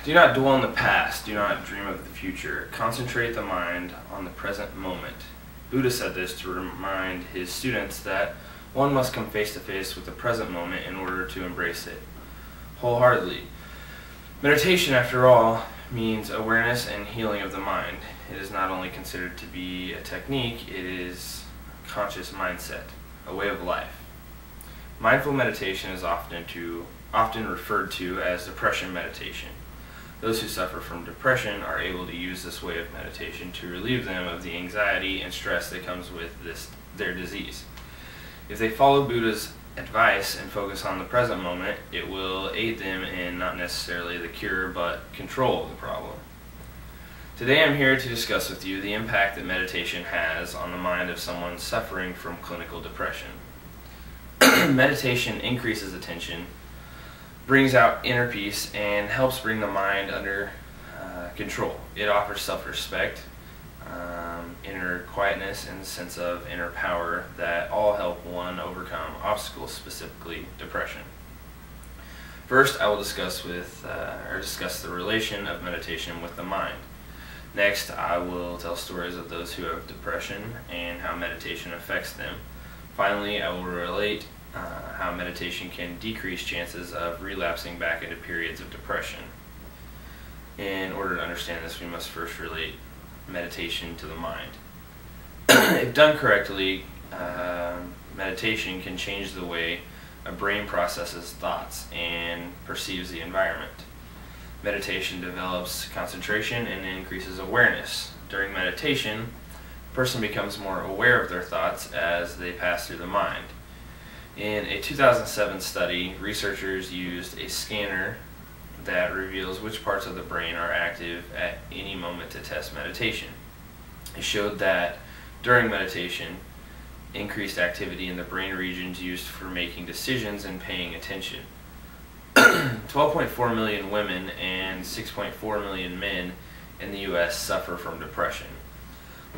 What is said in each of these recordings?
Do not dwell on the past, do not dream of the future. Concentrate the mind on the present moment. Buddha said this to remind his students that one must come face to face with the present moment in order to embrace it wholeheartedly. Meditation, after all, means awareness and healing of the mind. It is not only considered to be a technique, it is a conscious mindset, a way of life. Mindful meditation is often referred to as depression meditation. Those who suffer from depression are able to use this way of meditation to relieve them of the anxiety and stress that comes with their disease. If they follow Buddha's advice and focus on the present moment, it will aid them in not necessarily the cure, but control of the problem. Today I'm here to discuss with you the impact that meditation has on the mind of someone suffering from clinical depression. Meditation increases attention, brings out inner peace, and helps bring the mind under control. It offers self-respect, inner quietness, and a sense of inner power that all help one overcome obstacles, specifically depression. First, I will discuss the relation of meditation with the mind. Next, I will tell stories of those who have depression and how meditation affects them. Finally, I will relate how meditation can decrease chances of relapsing back into periods of depression. In order to understand this, we must first relate meditation to the mind. If done correctly, meditation can change the way a brain processes thoughts and perceives the environment. Meditation develops concentration and increases awareness. During meditation, a person becomes more aware of their thoughts as they pass through the mind. In a 2007 study, researchers used a scanner that reveals which parts of the brain are active at any moment to test meditation. It showed that during meditation, increased activity in the brain regions used for making decisions and paying attention. 12.4 million women and 6.4 million men in the U.S. suffer from depression.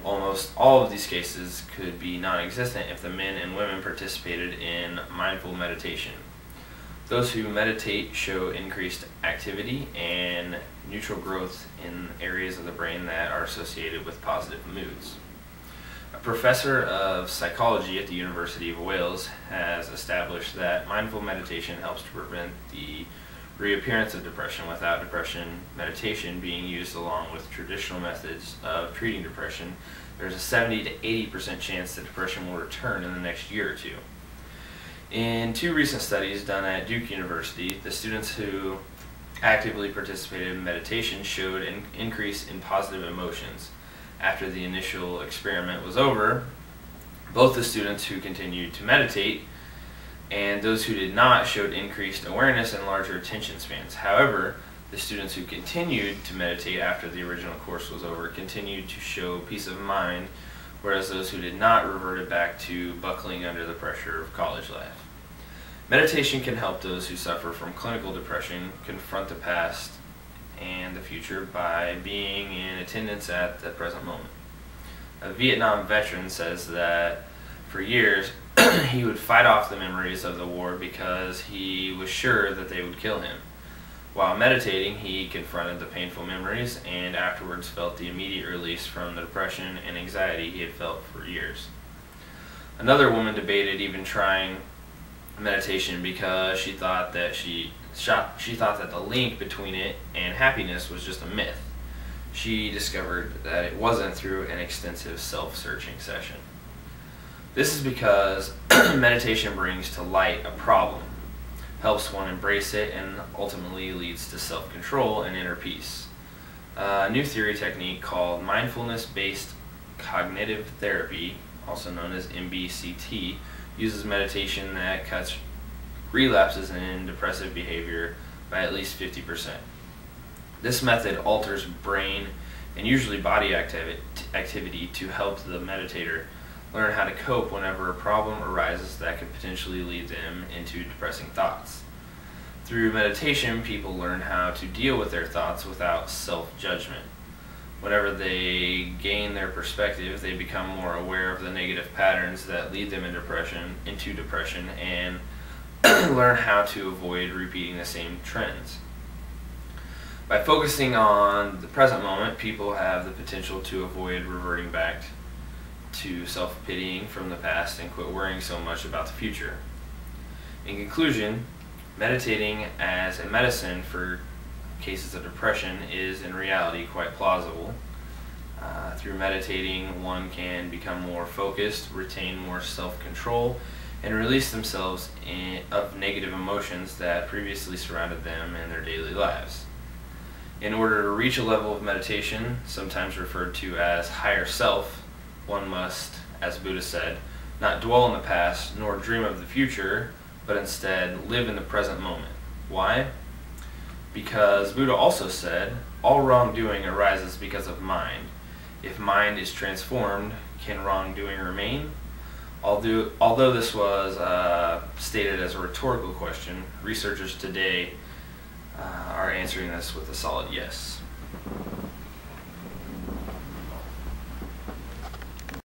Almost all of these cases could be non-existent if the men and women participated in mindful meditation. Those who meditate show increased activity and neutral growth in areas of the brain that are associated with positive moods. A professor of psychology at the University of Wales has established that mindful meditation helps to prevent the reappearance of depression without depression meditation being used along with traditional methods of treating depression. There's a 70 to 80% chance that depression will return in the next year or two. In two recent studies done at Duke University, the students who actively participated in meditation showed an increase in positive emotions. After the initial experiment was over, both the students who continued to meditate and those who did not showed increased awareness and larger attention spans. However, the students who continued to meditate after the original course was over continued to show peace of mind, whereas those who did not reverted back to buckling under the pressure of college life. Meditation can help those who suffer from clinical depression confront the past and the future by being in attendance at the present moment. A Vietnam veteran says that for years he would fight off the memories of the war because he was sure that they would kill him. While meditating, he confronted the painful memories and afterwards felt the immediate release from the depression and anxiety he had felt for years. Another woman debated even trying meditation because she thought that the link between it and happiness was just a myth. She discovered that it wasn't through an extensive self-searching session. This is because meditation brings to light a problem, helps one embrace it, and ultimately leads to self-control and inner peace. A new theory technique called mindfulness-based cognitive therapy, also known as MBCT, uses meditation that cuts relapses in depressive behavior by at least 50%. This method alters brain and usually body activity to help the meditator learn how to cope whenever a problem arises that could potentially lead them into depressing thoughts. Through meditation, people learn how to deal with their thoughts without self-judgment. Whenever they gain their perspective, they become more aware of the negative patterns that lead them into depression and learn how to avoid repeating the same trends. By focusing on the present moment, people have the potential to avoid reverting back to self-pitying from the past and quit worrying so much about the future. In conclusion, meditating as a medicine for cases of depression is in reality quite plausible. Through meditating, one can become more focused, retain more self-control, and release themselves of negative emotions that previously surrounded them in their daily lives. In order to reach a level of meditation, sometimes referred to as higher self, one must, as Buddha said, not dwell in the past nor dream of the future, but instead live in the present moment. Why? Because Buddha also said, all wrongdoing arises because of mind. If mind is transformed, can wrongdoing remain? Although this was stated as a rhetorical question, researchers today are answering this with a solid yes.